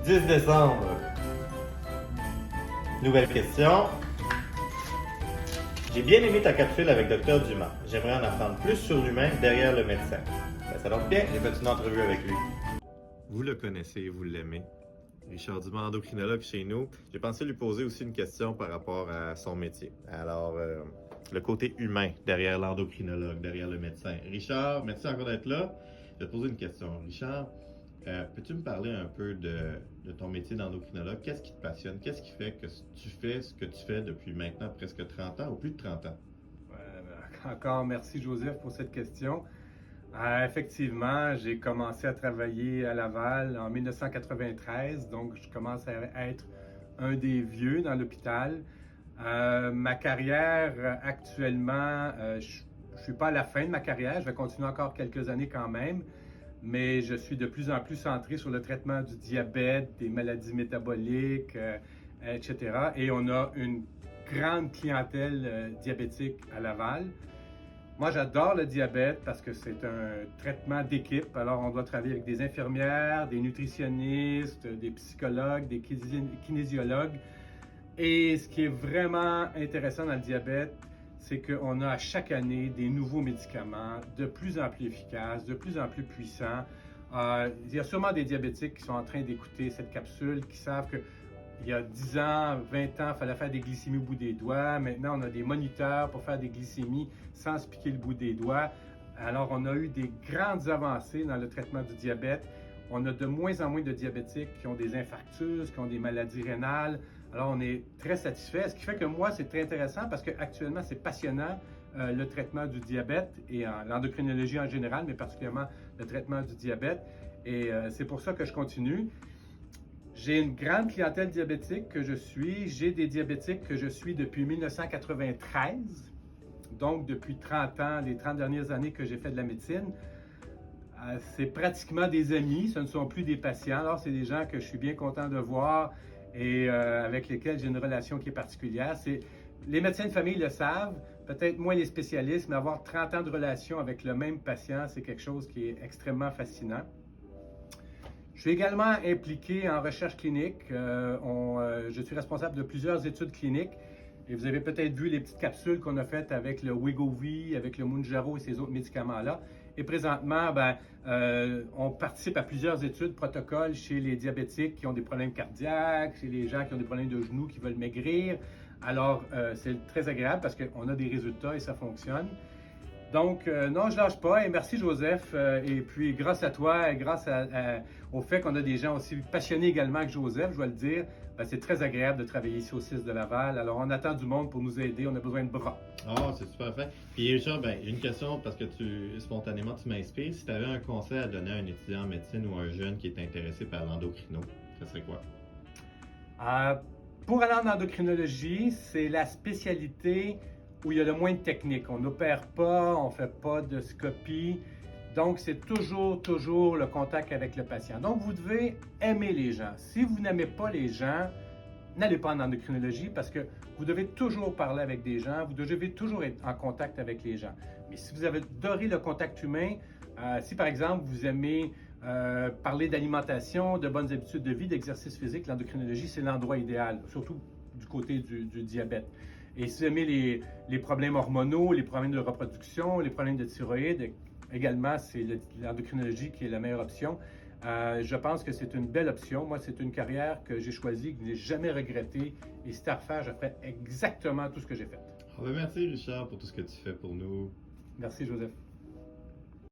10 décembre. Nouvelle question. J'ai bien aimé ta capsule avec Dr Dumas. J'aimerais en apprendre plus sur l'humain derrière le médecin. Ben, ça donne bien, j'ai fait une entrevue avec lui. Vous le connaissez, vous l'aimez. Richard Dumas, endocrinologue chez nous. J'ai pensé lui poser aussi une question par rapport à son métier. Alors, le côté humain derrière l'endocrinologue, derrière le médecin. Richard, merci encore d'être là. Je vais te poser une question. Richard, peux-tu me parler un peu de ton métier d'endocrinologue? Qu'est-ce qui te passionne? Qu'est-ce qui fait que tu fais ce que tu fais depuis maintenant presque 30 ans ou plus de 30 ans? Encore merci Joseph pour cette question. Effectivement, j'ai commencé à travailler à Laval en 1993, donc je commence à être un des vieux dans l'hôpital. Ma carrière actuellement, je ne suis pas à la fin de ma carrière, je vais continuer encore quelques années quand même, mais je suis de plus en plus centré sur le traitement du diabète, des maladies métaboliques, etc. Et on a une grande clientèle diabétique à Laval. Moi, j'adore le diabète parce que c'est un traitement d'équipe. Alors, on doit travailler avec des infirmières, des nutritionnistes, des psychologues, des kinésiologues. Et ce qui est vraiment intéressant dans le diabète, c'est qu'on a à chaque année des nouveaux médicaments de plus en plus efficaces, de plus en plus puissants. Il y a sûrement des diabétiques qui sont en train d'écouter cette capsule, qui savent que il y a 10 ans, 20 ans, il fallait faire des glycémies au bout des doigts. Maintenant, on a des moniteurs pour faire des glycémies sans se piquer le bout des doigts. Alors, on a eu des grandes avancées dans le traitement du diabète. On a de moins en moins de diabétiques qui ont des infarctus, qui ont des maladies rénales. Alors, on est très satisfait. Ce qui fait que moi, c'est très intéressant parce qu'actuellement, c'est passionnant, le traitement du diabète et l'endocrinologie en général, mais particulièrement le traitement du diabète. Et c'est pour ça que je continue. J'ai une grande clientèle diabétique que je suis. J'ai des diabétiques que je suis depuis 1993, donc depuis 30 ans, les 30 dernières années que j'ai fait de la médecine. C'est pratiquement des amis, ce ne sont plus des patients. Alors, c'est des gens que je suis bien content de voir et avec lesquels j'ai une relation qui est particulière. Les médecins de famille le savent, peut-être moins les spécialistes, mais avoir 30 ans de relation avec le même patient, c'est quelque chose qui est extrêmement fascinant. Je suis également impliqué en recherche clinique. Je suis responsable de plusieurs études cliniques. Et vous avez peut-être vu les petites capsules qu'on a faites avec le Wegovy, avec le Mounjaro et ces autres médicaments-là. Et présentement, on participe à plusieurs études, protocoles chez les diabétiques qui ont des problèmes cardiaques, chez les gens qui ont des problèmes de genoux, qui veulent maigrir. Alors, c'est très agréable parce qu'on a des résultats et ça fonctionne. Donc, non, je lâche pas. Et merci, Joseph. Et puis, grâce à toi et grâce au fait qu'on a des gens aussi passionnés également que Joseph, je dois le dire, c'est très agréable de travailler ici au 6 de Laval. Alors, on attend du monde pour nous aider. On a besoin de bras. Ah, c'est super fait. Puis, Richard, j'ai une question parce que spontanément, tu m'inspires. Si tu avais un conseil à donner à un étudiant en médecine ou à un jeune qui est intéressé par l'endocrino, ça serait quoi? Pour aller en endocrinologie, c'est la spécialité où il y a le moins de technique. On n'opère pas, on ne fait pas de scopie. Donc, c'est toujours le contact avec le patient. Donc, vous devez aimer les gens. Si vous n'aimez pas les gens, n'allez pas en endocrinologie parce que vous devez toujours parler avec des gens, vous devez toujours être en contact avec les gens. Mais si vous avez adoré le contact humain, si par exemple vous aimez parler d'alimentation, de bonnes habitudes de vie, d'exercice physique, l'endocrinologie, c'est l'endroit idéal, surtout du côté du diabète. Et si vous aimez les problèmes hormonaux, les problèmes de reproduction, les problèmes de thyroïde, également, c'est l'endocrinologie qui est la meilleure option. Je pense que c'est une belle option. Moi, c'est une carrière que j'ai choisie, que je n'ai jamais regrettée. Et si c'était à refaire, je ferais exactement tout ce que j'ai fait. Merci, Richard, pour tout ce que tu fais pour nous. Merci, Joseph.